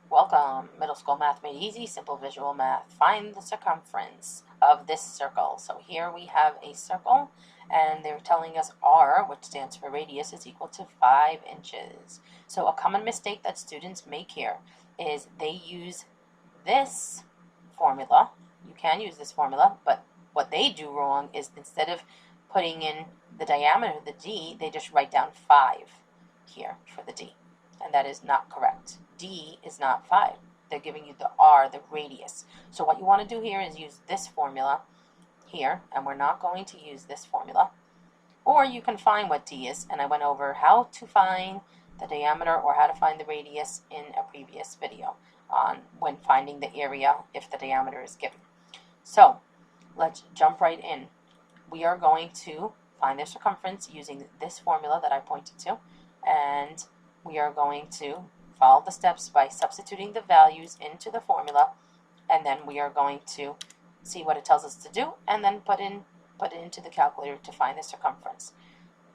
Welcome, Middle School Math Made Easy, Simple Visual Math. Find the circumference of this circle. So here we have a circle, and they're telling us R, which stands for radius, is equal to 5 inches. So a common mistake that students make here is they use this formula. You can use this formula, but what they do wrong is instead of putting in the diameter, the D, they just write down 5 here for the D. And that is not correct. D is not 5. They're giving you the R, the radius. So what you want to do here is use this formula here, and we're not going to use this formula. Or you can find what D is, and I went over how to find the diameter or how to find the radius in a previous video on when finding the area if the diameter is given. So let's jump right in. We are going to find the circumference using this formula that I pointed to, and we are going to follow the steps by substituting the values into the formula, and then we are going to see what it tells us to do, and then put it into the calculator to find the circumference.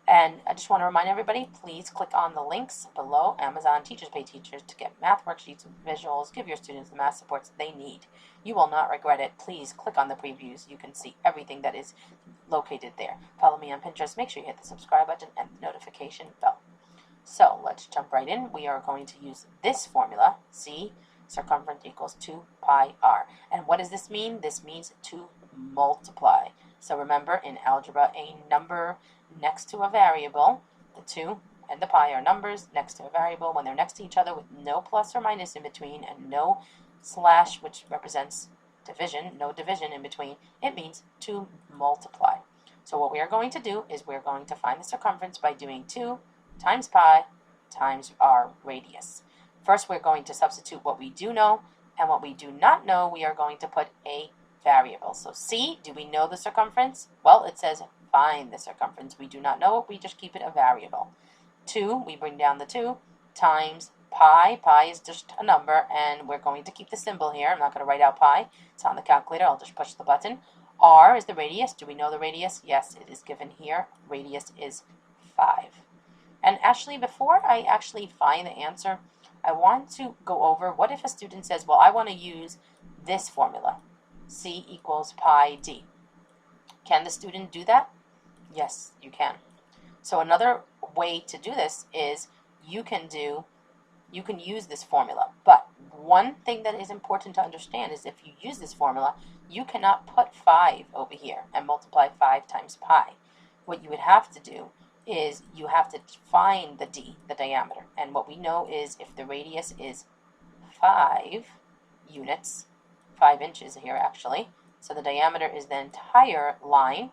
And I just want to remind everybody, please click on the links below. Amazon Teachers Pay Teachers to get math worksheets and visuals. Give your students the math supports they need. You will not regret it. Please click on the previews. You can see everything that is located there. Follow me on Pinterest. Make sure you hit the subscribe button and the notification bell. So let's jump right in. We are going to use this formula, C, circumference equals 2 pi r. And what does this mean? This means to multiply. So remember, in algebra, a number next to a variable, the 2 and the pi are numbers next to a variable. When they're next to each other with no plus or minus in between and no slash, which represents division, no division in between, it means to multiply. So what we are going to do is we're going to find the circumference by doing 2 times pi times our radius. First, we're going to substitute what we do know, and what we do not know, we are going to put a variable. So C, do we know the circumference? Well, it says find the circumference. We do not know it, we just keep it a variable. 2, we bring down the 2, times pi. Pi is just a number, and we're going to keep the symbol here. I'm not going to write out pi. It's on the calculator. I'll just push the button. R is the radius. Do we know the radius? Yes, it is given here. Radius is 5. And actually, before I actually find the answer, I want to go over what if a student says, well, I want to use this formula, C equals pi d. Can the student do that? Yes, you can. So another way to do this is you can use this formula. But one thing that is important to understand is if you use this formula, you cannot put 5 over here and multiply 5 times pi. What you would have to do is you have to find the d, the diameter. And what we know is if the radius is 5 units, 5 inches here actually, so the diameter is the entire line.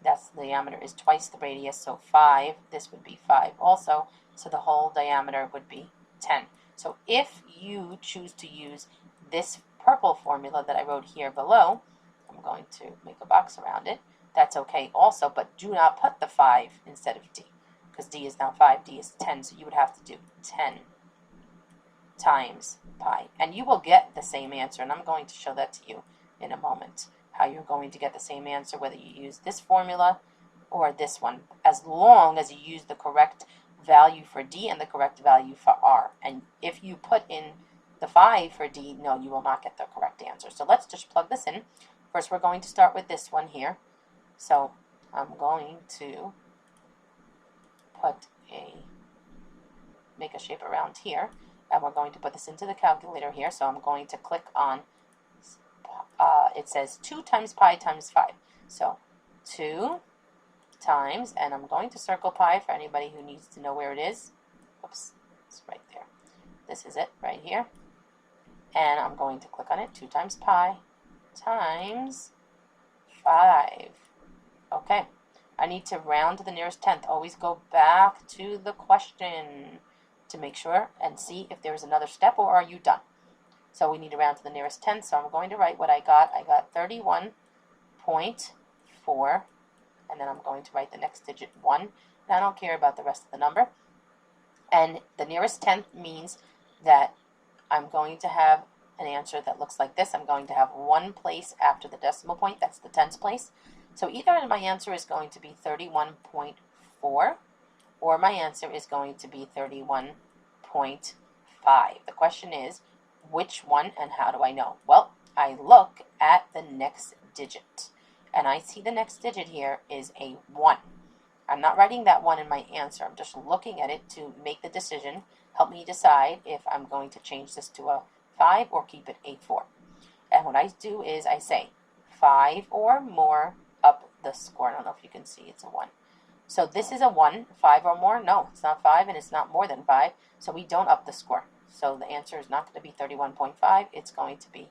That's the diameter is twice the radius, so 5. This would be 5 also, so the whole diameter would be 10. So if you choose to use this purple formula that I wrote here below, I'm going to make a box around it. That's okay also, but do not put the 5 instead of d, because d is now 5, d is 10, so you would have to do 10 times pi. And you will get the same answer, and I'm going to show that to you in a moment, how you're going to get the same answer whether you use this formula or this one, as long as you use the correct value for d and the correct value for r. And if you put in the 5 for d, no, you will not get the correct answer. So let's just plug this in. First, we're going to start with this one here. So I'm going to make a shape around here, and we're going to put this into the calculator here. So I'm going to click on, it says 2 times pi times 5. So 2 times, and I'm going to circle pi for anybody who needs to know where it is. Oops, it's right there. This is it right here. And I'm going to click on it, 2 times pi times 5. Okay, I need to round to the nearest tenth. Always go back to the question to make sure and see if there's another step, or are you done? So we need to round to the nearest tenth, so I'm going to write what I got. I got 31.4, and then I'm going to write the next digit 1. And I don't care about the rest of the number. And the nearest tenth means that I'm going to have an answer that looks like this. I'm going to have 1 place after the decimal point. That's the tens place. So either my answer is going to be 31.4, or my answer is going to be 31.5. The question is, which one and how do I know? Well, I look at the next digit, and I see the next digit here is a 1. I'm not writing that 1 in my answer. I'm just looking at it to make the decision, help me decide if I'm going to change this to a 5 or keep it a 4. And what I do is I say 5 or more, up the score. I don't know if you can see, it's a 1. So this is a 1, 5 or more? No, it's not 5 and it's not more than 5, so we don't up the score. So the answer is not going to be 31.5, it's going to be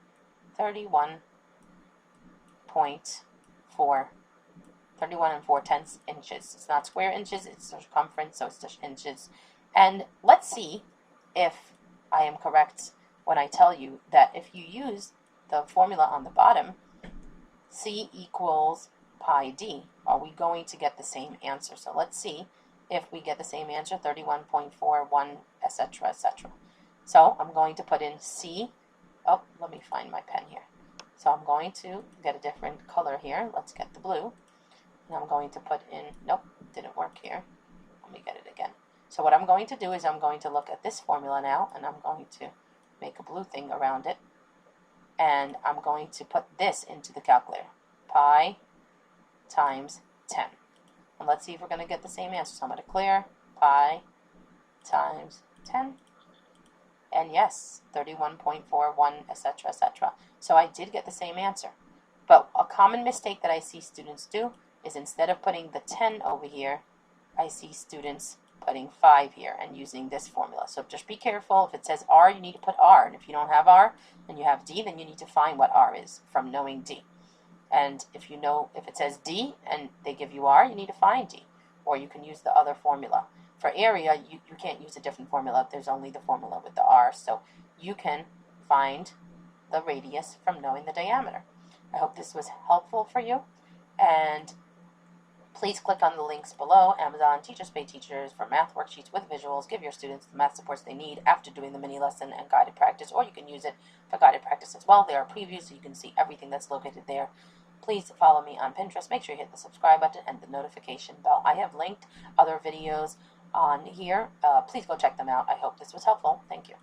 31.4, 31 and 4/10 inches. It's not square inches, it's circumference, so it's just inches. And let's see if I am correct when I tell you that if you use the formula on the bottom, C equals pi d, are we going to get the same answer? So let's see if we get the same answer, 31.41, etc., etc. So I'm going to put in C. Oh, let me find my pen here. So I'm going to get a different color here. Let's get the blue. And I'm going to put in, nope, didn't work here. Let me get it again. So what I'm going to do is I'm going to look at this formula now, and I'm going to make a blue thing around it. And I'm going to put this into the calculator. Pi times 10. And let's see if we're going to get the same answer. So I'm going to clear pi times 10. And yes, 31.41, etc., etc. So I did get the same answer. But a common mistake that I see students do is instead of putting the 10 over here, I see students putting 5 here and using this formula. So just be careful. If it says R, you need to put R. And if you don't have R and you have D, then you need to find what R is from knowing D. And if you know, if it says D and they give you R, you need to find D. Or you can use the other formula. For area, you can't use a different formula. There's only the formula with the R. So you can find the radius from knowing the diameter. I hope this was helpful for you. And please click on the links below. Amazon Teachers Pay Teachers for math worksheets with visuals. Give your students the math supports they need after doing the mini lesson and guided practice, or you can use it for guided practice as well. There are previews so you can see everything that's located there. Please follow me on Pinterest. Make sure you hit the subscribe button and the notification bell. I have linked other videos on here. Please go check them out. I hope this was helpful. Thank you.